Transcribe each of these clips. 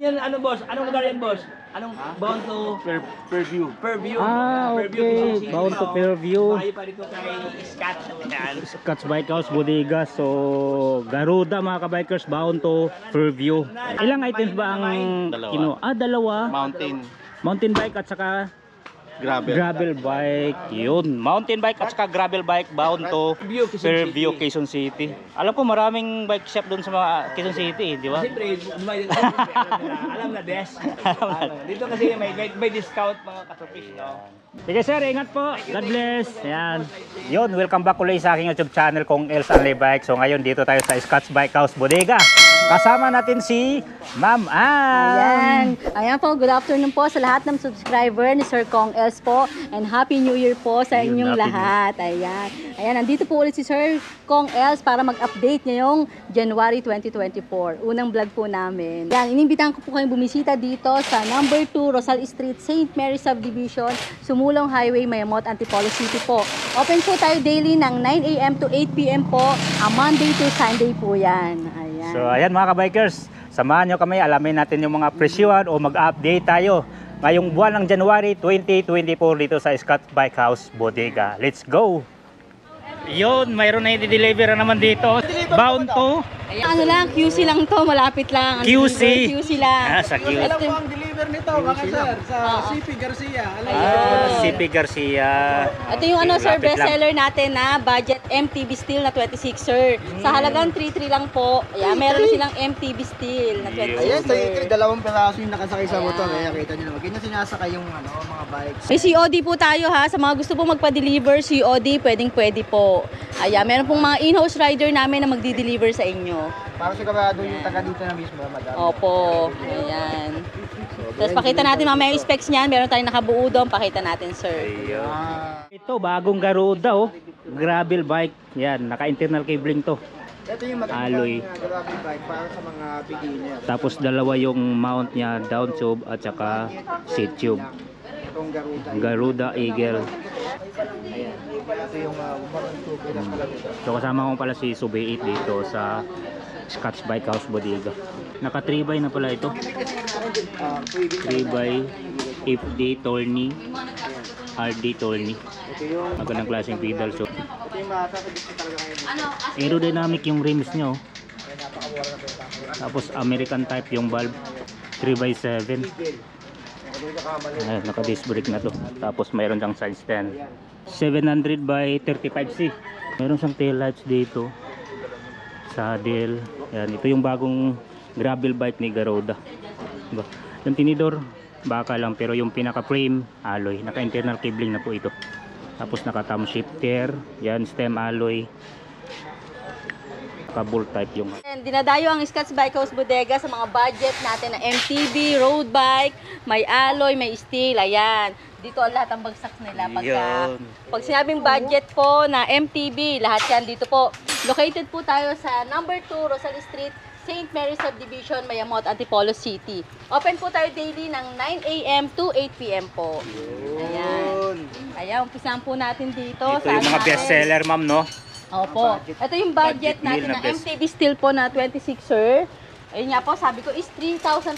Yan, ano boss? Anong lugar yan boss? Anong bound to Fairview. Fairview? Okay. Bound to Fairview. Bahay pa rito kay Scott. Yan. Scott's Bike House Bodega. So, Garuda mga kabikers, bound to Fairview. Ilang items ba ang Dalawa. dalawa. Mountain bike at saka gravel bike. Yun. Mountain bike at saka gravel bike bound to Fairview, Quezon City. Alam ko maraming bike shop doon sa mga Quezon City, di ba? Siyempre, alam na des. Dito kasi may discount mga katropis, no? Sige sir, ingat po. God bless. Ayan. Yun, welcome back ulit sa aking YouTube channel kong Els Anlay Bike. So ngayon dito tayo sa Scott's Bike House Bodega. Kasama natin si Ma'am Ann. Ayan po, good afternoon po sa lahat ng subscriber ni Sir Kong Els po. And Happy New Year po sa inyong lahat. Ayan. Ayan, nandito po ulit si Sir Kong Els para mag-update ngayong January 2024. Unang vlog po namin. Ayan, inimbitahan ko po kayong bumisita dito sa number 2 Rosal Street, St. Mary Subdivision, Sumulong Highway, Mayamot, Antipolo City po. Open po tayo daily ng 9 AM to 8 PM po. Monday to Sunday po yan. Ayan. So ayan mga kabikers, samahan nyo kami, alamin natin yung mga presyuhan o mag-update tayo ngayong buwan ng January 2024 dito sa Scott's Bike House Bodega. Let's go! Yun, mayroon na i-deliver naman dito. Bound to Ano lang, QC lang to, malapit lang. Ang QC. deliver, QC lang. Sa QC. Alam ko ang deliver nito, mga sir, sa CP Garcia. CP Garcia. Ito yung ano sir, Lapit lang. bestseller natin na budget MTB steel na 26 sir. Sa halagang 3.3 lang po. Ayan, meron silang MTB steel na 26 Ayan, sa sir. ito, dalawang peraso yung nakasakay sa motor. Kaya kita nyo naman. Ganyan sinasakay yung mga bikes. May COD po tayo ha. Sa mga gusto po magpa-deliver, COD, pwede po. Ayan, meron pong mga in-house rider namin na magdi-deliver sa inyo. Para sigurado yung taga dito na mismo, madam. Opo, ayan. Tapos pakita natin mamaya yung specs niyan. Meron tayong nakabuo doon. Pakita natin sir. Ito, bagong Garuda oh. Gravel bike. Yan, naka-internal cabling to. Ito yung Alloy. magandang gravel bike para sa mga beginner. Tapos dalawa yung mount niya, down tube at saka seat tube. Itong Garuda. Garuda Eagle. Ayan. Ito yung umarang tube na kalabito. So kasama ko pala si Subay 8 dito sa Scott's Bike House Bodega. Naka 3x na pala ito. 3x FD Tolney, RD Tolney. Ito yung Magandang klaseng pedal. So ito yung masasabit ko talaga ngayon. aerodynamic yung rims nyo. Tapos American type yung valve. 3x7. Ayan, naka disc brake na to. Tapos mayroon siyang side stand. 700 by 35C. Meron siyang tail lights dito. Saddle. Ayan, ito yung bagong gravel bike ni Garuda. Diba? Yung tinidor, baka lang, pero yung pinaka frame, alloy. Naka internal cabling na po ito. Tapos naka thumb shifter. Yan, stem alloy. Naka bolt type yung. Dinadayo ang Scott's Bike House Bodega sa mga budget natin na MTB, road bike, may alloy, may steel, ayan. Dito ang lahat ang bagsak nila. Pag sinabing budget po na MTB, lahat yan dito po. Located po tayo sa number 2 Rosal Street, St. Mary Subdivision, Mayamot, Antipolo City. Open po tayo daily ng 9 AM to 8 PM po. Ayan. Ayan, umpisahan po natin dito. Ito yung mga best seller ma'am, no? Opo. Ito yung budget natin na MTB steel po na 26 sir. Ayun nga po, sabi ko is 3,300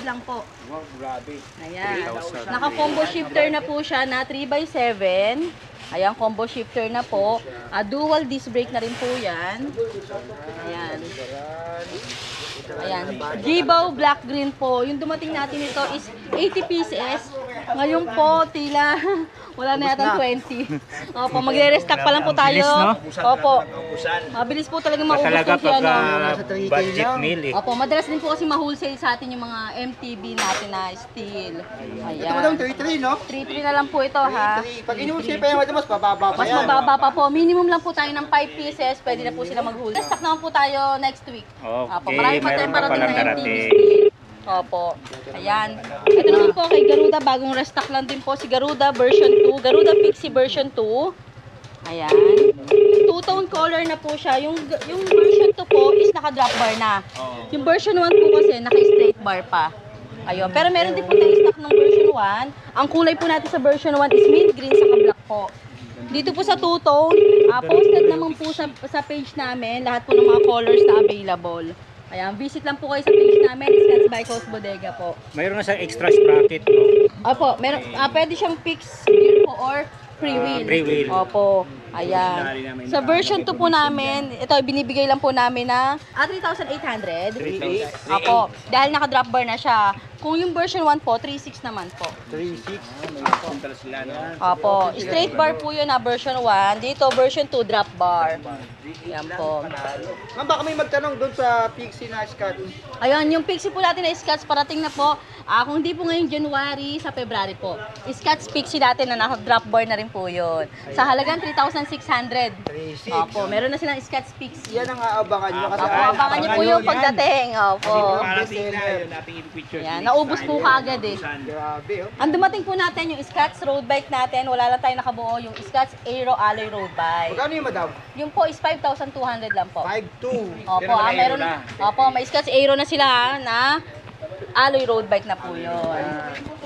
lang po. Wow, grabe. Ayan. Naka-combo shifter na po siya na 3x7. Ayan, combo shifter na po. Dual disc brake na rin po yan. Ayan. Ayan. Gibaw black green po. Yung dumating natin ito is 80 pieces. Ngayon po, tila wala na yata 20. Opo, magre-restock pa lang po tayo. Opo. Mabilis po talaga maubos Talaga po siya. pagka budget meal eh. Opo, madalas din po kasi ma-wholesale sa atin yung mga MTB natin na steel. Ito madam, Ayan. 3-3, no? 3.3 na lang po ito ha. 3. Pag inuusay pa yan, madam, mas bababa pa Mas yan. mababa pa po. Minimum lang po tayo ng 5 pieces. Pwede na po sila mag-wholesale. Stock naman po tayo next week. Opo, Okay, marami pa tayong mayroon pa parating palang na MTB darating. steel. Opo. Ayan. Ito naman po kay Garuda. Bagong restock lang din po si Garuda version 2. Garuda Pixie version 2. Ayan. Two-tone color na po siya. Yung version 2 po is naka-drop bar na. Yung version 1 po kasi naka-straight bar pa. Ayun. Pero meron din po tayong stock ng version 1. Ang kulay po natin sa version 1 is mint green saka black po. Dito po sa two-tone, posted naman po sa page namin lahat po ng mga colors na available. Ayan, visit lang po kayo sa page namin, Scotts Bike House Bodega po. Mayroon na siyang extra sprocket, no? Opo, meron, pwede siyang fixed gear po or free-wheel. Free-wheel. Opo, ayan. Sa version 2 po namin, ito binibigay lang po namin na 3,800. 3,000. Opo, dahil naka-drop bar na siya. Kung yung version 1 po, 3,600 naman po. 3.6. Punta sila, no? Opo, straight bar po yun na version 1. Dito, version 2, drop bar. Yan po. Ma'am, baka may magtanong doon sa Pixie na Scott. Ayun, yung Pixie po natin na Scotts, parating na po. Kung hindi po ngayong January, sa February po. Scotts Pixie natin na naka-drop bar na rin po yun. Sa halagang 3,600. 3.6. Opo, meron na silang Scotts Pixie. Yan ang aabangan nyo kasi Opo, abangan niyo po yung pagdating. Opo. Parating na yun, nating i-picture. Yan, naubos po kaagad eh. Grabe, oh. Ang dumating po natin yung Scotts road bike natin, wala lang tayo nakabuo, yung Scotts Aero Alloy road bike. Magkano yung madam? Yung po is 5,200 lang po. 5.2. Opo, meron opo, may Scotts Aero na sila na alloy road bike na po yun.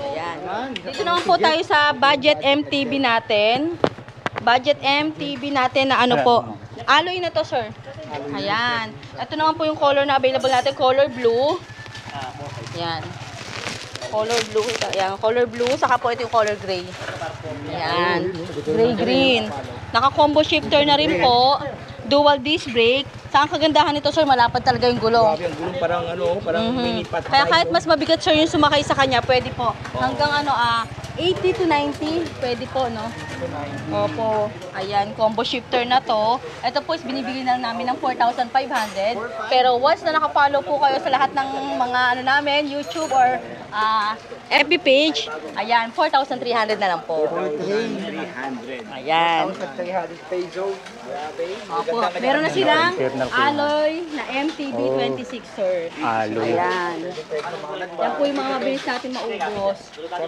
Ayan. Dito naman po tayo sa budget MTB natin. Budget MTB natin na ano po. Alloy na to, sir. Ayan. Ito naman po yung color na available natin, color blue. Ayan. Color blue. Ayan, color blue. Saka po ito yung color gray. Ayan. Gray-green. Naka-combo shifter na rin po. Dual disc brake. Saan kagandahan nito, sir? Malapad talaga yung gulong. Grabe, ang gulong parang ano, parang mini pat. Kaya kahit mas mabigat, sir, yung sumakay sa kanya, pwede po. Hanggang 80 to 90, pwede po, no? Opo. Ayan, combo shifter na to. Ito po is binibigay na lang namin ng 4,500. Pero once na nakapollow po kayo sa lahat ng mga ano namin, YouTube or FB page, ayan, 4,300 na lang po. 300. Ayan. 1,300 pesos. Grabe. Opo. Meron na silang Internal po. alloy na MTB 26, sir. Alloy. Ayan. Yan po yung mga mabilis natin maubos.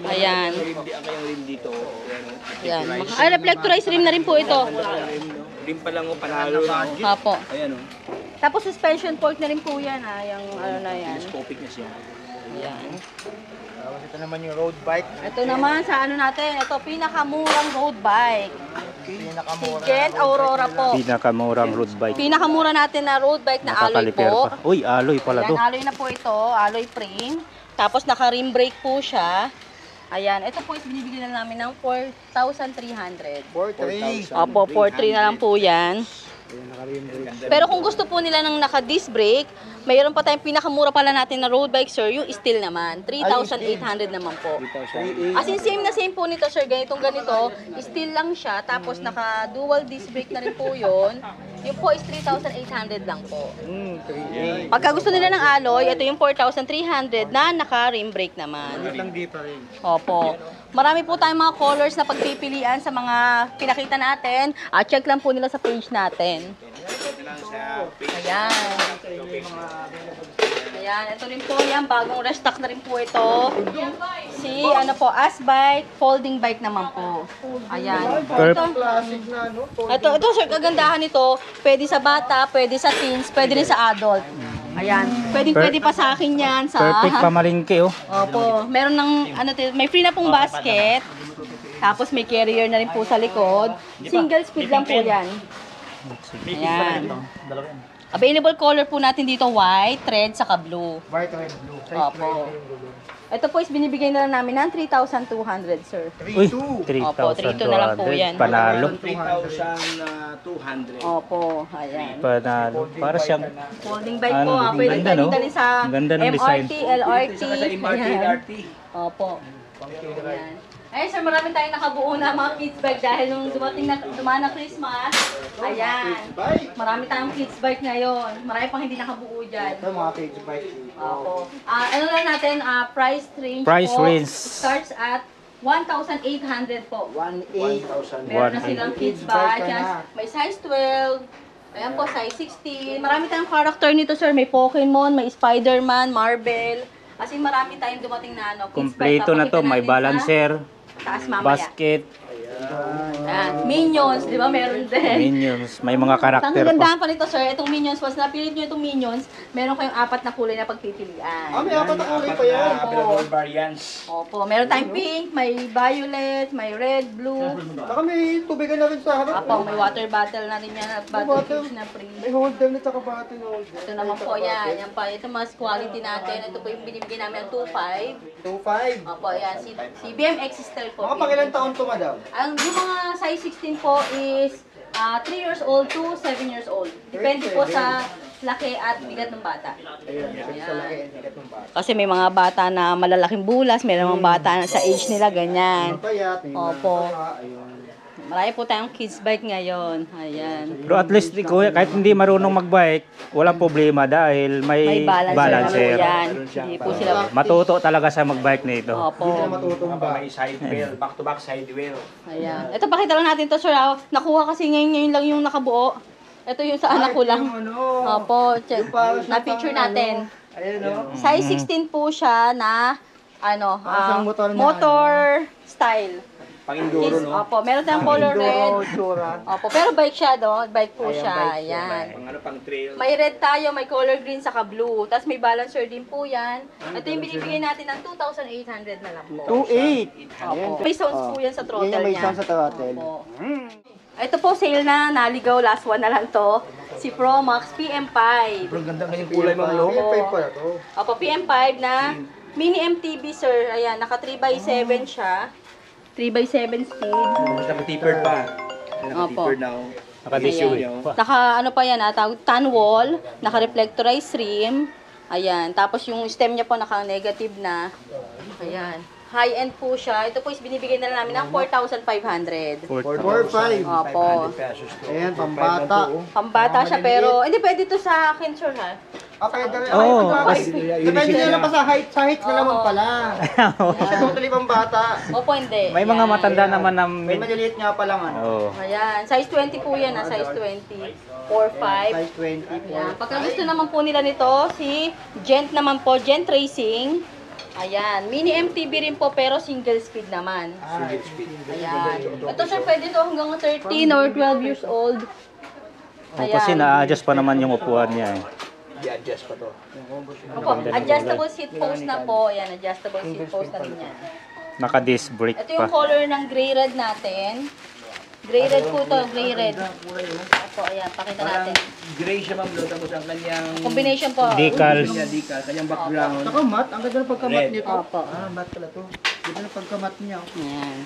Ayan. Ang kayang rim dito. Ayan. Ay, reflectorized rim na rin po ito. Rim pa lang o panalo na. Opo. Ayan o. Tapos suspension fork na rin po yan, yung ano na yan. Telescopic na siya. Ayan. Tapos ito naman yung road bike. Ito naman sa ano natin, ito pinakamurang road bike. Pinakamura. Kent Aurora po. Pinakamurang road bike. Pinakamura natin na road bike na alloy Nakakaliper po. pa. Uy, alloy pala Ayan, to. alloy na po ito, alloy frame. Tapos naka-rim brake po siya. Ayan, ito po is binibigyan na namin ng 4,300. 4.3. Opo, 4,300 na lang po yan. Pero kung gusto po nila ng naka-disc brake, mayroon pa tayong pinakamura pala natin na road bike, sir, yung steel naman. 3,800 naman po. As in, same na same po nito, sir. Ganitong ganito, steel lang siya. Tapos naka-dual disc brake na rin po yun. Yung po is 3,800 lang po. 3.8. Pagka gusto nila ng alloy, ito yung 4,300 na naka-rim brake naman. Lang di pa rin. Opo. Marami po tayong mga colors na pagpipilian sa mga pinakita natin. Check lang po nila sa page natin. Ayan. Ayan, ito rin po yan. Bagong restock na rin po ito. Si, ano po, as bike, folding bike naman po. Ayan. Classic na, no? Ito sir, kagandahan nito, pwede sa bata, pwede sa teens, pwede rin sa adult. Ayan. Pwede pa sa akin yan. Sa, Perfect pamalingke, oh. Opo. Meron ng, may free na pong basket. Tapos may carrier na rin po sa likod. Single speed lang po yan. Ayan. Available color po natin dito, white, red, saka blue. White, red, blue. Opo. Ito po is binibigay na lang namin ng 3,200, sir. Uy, 3.2. Opo, 3,200 na lang po yan. 3,200. Panalo. 3,200. Opo, ayan. Panalo. Para siyang Folding bike Ano, po, pwede ganda, pwede no? dalhin sa Ang ganda ng design. MRT, LRT. Saka sa MRT, Ayan. LRT. Opo. Ayan. Ayun sir, marami tayong nakabuo na mga kids bike dahil nung dumaan na Christmas, ayan. Marami tayong kids bike ngayon. Marami pang hindi nakabuo dyan. Ito mga page bike. Opo. Ano lang natin, price range Price po, range. starts at 1,800 po. 1.8. Meron na silang kids bike. ka Yan, na. may size 12. Ayan po, size 16. Marami tayong character nito, sir. May Pokemon, may Spider-Man, Marvel. As in, marami tayong dumating na ano. kids bike. kompleto na to. Papakita May natin sa balancer, Taas mamaya. basket, Yan. Minions, di ba meron din? Minions, may mga Ang karakter pa. kagandahan pa nito, sir, itong Minions, once napilit nyo itong Minions, meron kayong 4 na kulay na pagpipilian. May apat na kulay pa yan. Available variants. Opo, meron tayong pink, may violet, may red, blue. Saka may tubigan na rin sa harap. Apo, may water bottle na rin yan at bottle fish na free. May holder na tsaka button holder. Ito naman po yan, yan pa. Ito mas quality natin. Ito po yung binibigyan namin ng 2.5. 2.5. Opo, yan. Si BMX style po. Mga pangilang taon to, madam? Ang yung mga size 16 po is 3 years old to 7 years old. Depende po sa laki at bigat ng bata. Ayun, sa laki and bigat ng bata. Kasi may mga bata na malalaking bulas, may mga bata na sa age nila ganyan. Payat, may Opo. ayun. Marami po tayong kids bike ngayon. Ayan. Pero at least, kuya, kahit hindi marunong magbike, walang problema dahil May may balancer. Yan. Hindi po sila. Matuto talaga sa magbike nito. Opo. Hindi na matutumba. May side wheel, back-to-back side wheel. Ayan. Ito, pakita lang natin to, sir. Nakuha kasi ngayon lang yung nakabuo. Ito yung sa anak ko lang. Yung ano, Opo, check. yung para sa Na-picture pang- natin. Ayun, no? Size 16 po siya na Parang motor na motor style. Pang-enduro, Is, no? opo, meron tayong color red. tsura. Opo, pero bike siya, do. Bike po siya. Ayan. Pang ano, pang trail. May red tayo, may color green, saka blue. Tapos may balancer din po yan. Ito yung binibigay natin ng 2,800 na lang po. 2.8. Opo. May sounds po yan sa throttle Yan yung may niya. sound sa throttle. Opo. Ito po, sale na, naligaw, last one na lang to. Si Pro Max PM5. Pero ganda ngayong kulay, Ma'am Lo. Yung 5 pala to. Opo, PM5 na mini MTB, sir. Ayan, naka 3x7 siya. 3x7 speed. Mas naka-tapered pa. Opo. Naka-tapered na. Naka-tissue Ayan. pa. Naka ano pa yan, tawag tan wall, naka reflectorized rim. Ayan, tapos yung stem niya po naka negative na. Ayan. High-end po siya. Ito po is binibigay na lang namin ng 4,500. 4.5. Opo. pesos to. Ayan, pambata. Pambata siya pero hindi pwede to sa akin, sure ha. Pwede rin. Oo, Depende na lang pa sa height. Sa height na naman pala. Kasi totally pambata. Opo, hindi. May mga Yan. matanda naman na May maliliit nga pa lang ano. Oo. Ayan, size 20 po yan, size 20. 4-5. Size 20. Ayan. Pagka gusto naman po nila nito, si Gent naman po, Gent Racing. Ayan, mini MTB rin po pero single speed naman. Single speed. Ayan. Ito sir, pwede to hanggang 13 or 12 years old. Oh, kasi na-adjust pa naman yung upuan niya eh. I-adjust pa to. Opo, adjustable seat post na po. Ayan, adjustable seat post na rin yan. Naka-disc brake Ito yung pa. color ng gray red natin. Gray red po to, gray red. Opo, ayan, pakita natin. Gray siya, Ma'am Lo. Tapos ang kanyang... Combination po. Decals. Decal, kanyang background. Saka mat. Ang ganda ng pagkamat Red. nito. Opo. Mat pala to. Ganda ng pagkamat niya. Ayan.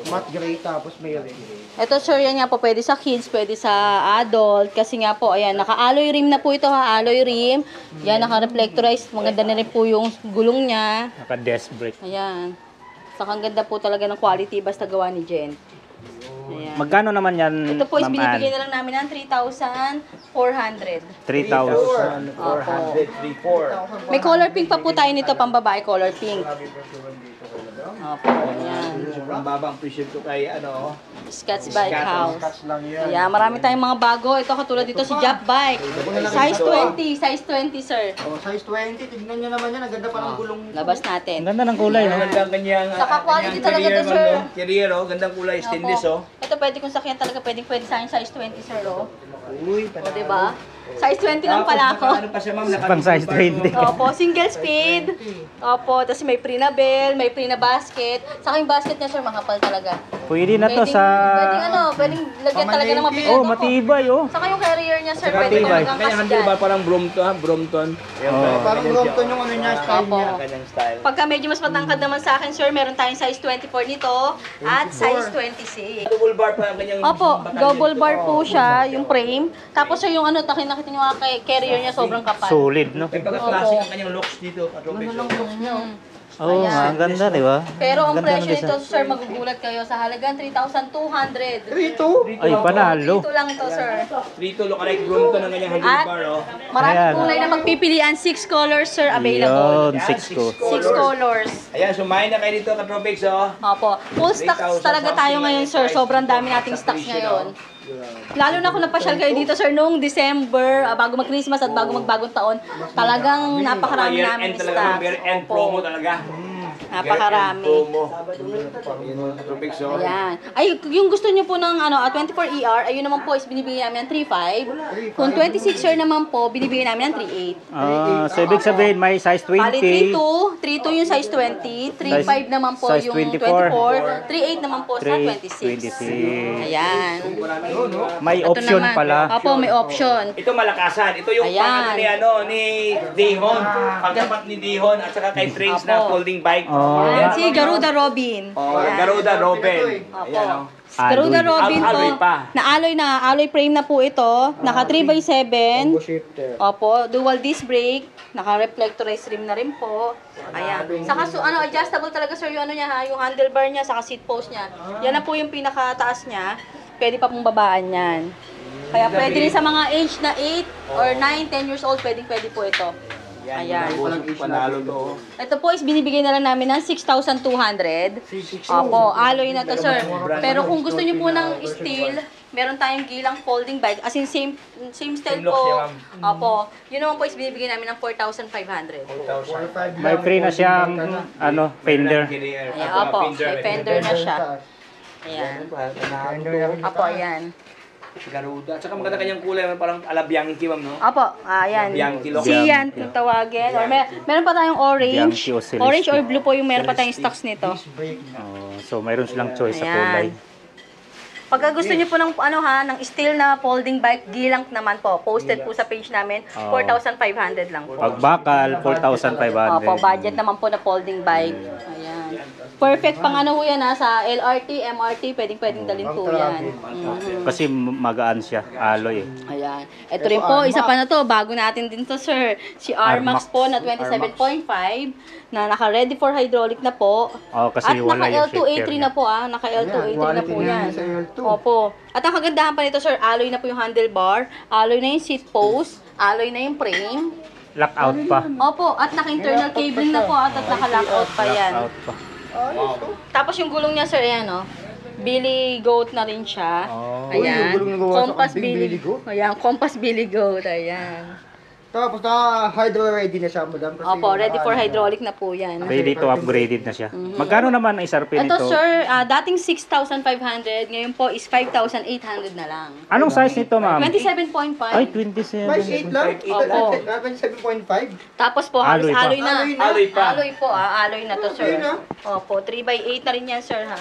Mat gray tapos may red. Ito sir, yan nga po, pwede sa kids, pwede sa adult. Kasi nga po, ayan, naka-alloy rim na po ito ha, alloy rim. Yan, naka-reflectorized. Maganda na rin po yung gulong niya. Naka-disc brake. Ayan. Saka ang ganda po talaga ng quality basta gawa ni Jen. Ayan. Magkano naman yan, Ito po is Ma'am binibigay Ann? na lang namin ng 3,400. 3,000. 400, 3,400. May color pink pa po tayo nito, pambabae color pink. Opo, ayan. Sobrang babang presyo to kay ano. Scotch Bike House. Cuts lang yan. Ayan, marami tayong mga bago. Ito katulad dito si Jap Bike. Size 20, size 20 sir. Oh, size 20. Tignan nyo naman yan. Ang ganda pa ng gulong. Labas Ang natin. ganda ng kulay, no? Ganda ang kanyang... Saka quality kanyang talaga to, career, sir. Ma'am Lo. Career, oh. Gandang kulay, stainless, oh. Ito pwede kong sakyan talaga, pwede sa akin size 20 sir, oh. Uy, O, diba? Size 20 lang pala ako. Ano pa siya, Ma'am? Pang size 20. Opo, single speed. Opo, tapos may pre na bell, may pre na basket. Saka yung basket niya sir, makapal talaga. Pwede na to Pwedeng- sa... Pwedeng ano, pwedeng lagyan talaga ng mabigat. Oh, Opo. matibay, oh. Saka yung carrier niya sir, Saka pwede tibay. talagang Kanya kasgan. handle ba parang Brompton, ha? Brompton. Oh. Parang Brompton yung ano niya, style Opo. niya. Kanyang style. Pagka medyo mas matangkad naman sa akin sir, meron tayong size 24 nito at size 26. Double bar pa ang kanyang... Opo, double bar po siya, yung frame. Tapos sir, yung ano, nakita nyo nga carrier niya sobrang kapal. Solid, no? May pagka-classic ang kanyang looks dito. Oh, ang ganda, di ba? Pero ang Ganda ng presyo nito, design. sir, magugulat kayo sa halagang 3,200. Ito. Ay, panalo. Ito lang to, sir. Dito, lookalike Brompton ang kanyang handle At bar, oh. maraming Ayan. kulay na magpipilian. 6 colors, sir, available. Yun, 6 ko. 6 colors. Ayan, sumayin na kayo dito, Katropics, oh. Opo. Full stocks talaga tayo ngayon, sir. Sobrang dami nating stocks ngayon. Lalo na kung napasyal kayo dito, sir, noong December, bago mag-Christmas at bago magbagong taon, talagang napakarami namin Year-end talaga, stocks. year-end Opo. promo talaga. Napakarami. Yun yung Katupix, oh. Ayan. Ay, yung gusto nyo po ng 24 ER, ayun naman po is binibigyan namin ng 3.5. Kung 26 sir naman po, binibigyan namin ng 3.8. So ibig sabihin may size 20. Bali, 3.2 yung size 20, 3.5 naman po size yung 24, 24, 3.8 naman po sa 26. 26. Ayan. May Ito option naman. pala. Opo, may option. Ito malakasan. Ito yung Ayan. ni Dihon. Pagtapat ni Dihon at saka kay Trace na Apo. folding bike. Oh. Ayan, si Garuda Robin. Oh, Ayan. Garuda Robin. Opo. Ayan, oh. Garuda Robin po. Alloy pa. Alloy frame na po ito. Naka 3x7. Combo shifter. Opo, dual disc brake, naka-reflectorized rim na rin po. Ayan. Saka adjustable talaga sir yung niya ha, yung handlebar niya, saka seat post niya. Yan na po yung pinakataas niya. Pwede pa pong babaan yan. Kaya pwede rin sa mga age na 8 or 9, 10 years old, pwede po ito. Ayan. Panalo to. Ito po is binibigay na lang namin ng 6,200. Opo, alloy na to sir. Pero kung gusto niyo po ng steel, meron tayong gilang folding bike. As in same style Same look po. siya, ma'am. Opo. Yun naman po is binibigay namin ng 4,500. May free na siyang fender. Ayan, opo. May fender na siya. Ayan. Opo, ayan. Garuda. At saka maganda kanyang kulay, parang ala Bianchi, ma'am, no? Opo, ayan. Bianchi look. Siyan kung tawagin. Or meron pa tayong orange. Bianchi o Celeste. Orange or blue po yung meron pa tayong stocks nito. So mayroon silang choice sa Ayan. kulay. Pagka gusto niyo po ng ng steel na folding bike, gilang naman po. Posted po sa page namin, 4,500 lang po. Pag bakal, 4,500. Opo, budget naman po na folding bike. Ayan. Perfect pang ho yan sa LRT, MRT, pwedeng dalhin po yan. Mhm. Kasi magaan siya, alloy. Ayan. Ito rin po, isa pa na to, bago natin din to sir. Si R-Max po na 27.5 na naka-ready for hydraulic na po. Oh, kasi At wala yung naka-L2A3 shifter na po naka-L2A3 na po yan. Sa L2. Opo. At ang kagandahan pa nito sir, alloy na po yung handlebar, alloy na yung seat post, alloy na yung frame. Lockout pa. Opo, at naka-internal cabling na po at naka-lockout pa yan. Lockout pa. Tapos yung gulong niya sir, ayan Billy Goat na rin siya. Oh. Uy, yung Ayan. gulong na gawa sa Compass kambing, Billy Billy Goat. Ayan, Compass Billy Goat. Ayan. Tapos hydro ready na siya, madam. Kasi Opo, ready for hydraulic na po yan. Ready to upgraded na siya. Magkano naman ang SRP Ito nito? sir, dating 6,500, ngayon po is 5,800 na lang. Anong size nito, ma'am? 27.5. Ay, 27. Size 8 lang? Opo. 7.5? Tapos po, Alloy pa. alloy na. Alloy pa. Alloy po, alloy na to sir. Alloy na? Opo, 3x8 na rin yan sir ha.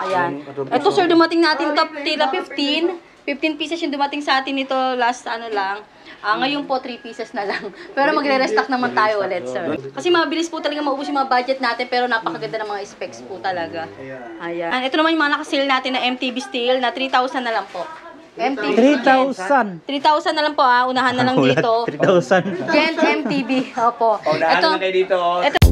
Ayan. Ito sir, dumating natin top tila 15. 15 pieces yung dumating sa atin ito last lang. Ngayon po 3 pieces na lang. Pero magre-restock naman tayo ulit sir. Kasi mabilis po talaga maubos yung mga budget natin pero napakaganda ng mga specs po talaga. Ayan. Ito naman yung mga naka-sale natin na MTB steel na 3,000 na lang po. MTB. 3,000. 3,000 na lang po unahan na lang dito. 3,000. Gent MTB. Opo. Oh, naaano na kayo dito, oh. Ito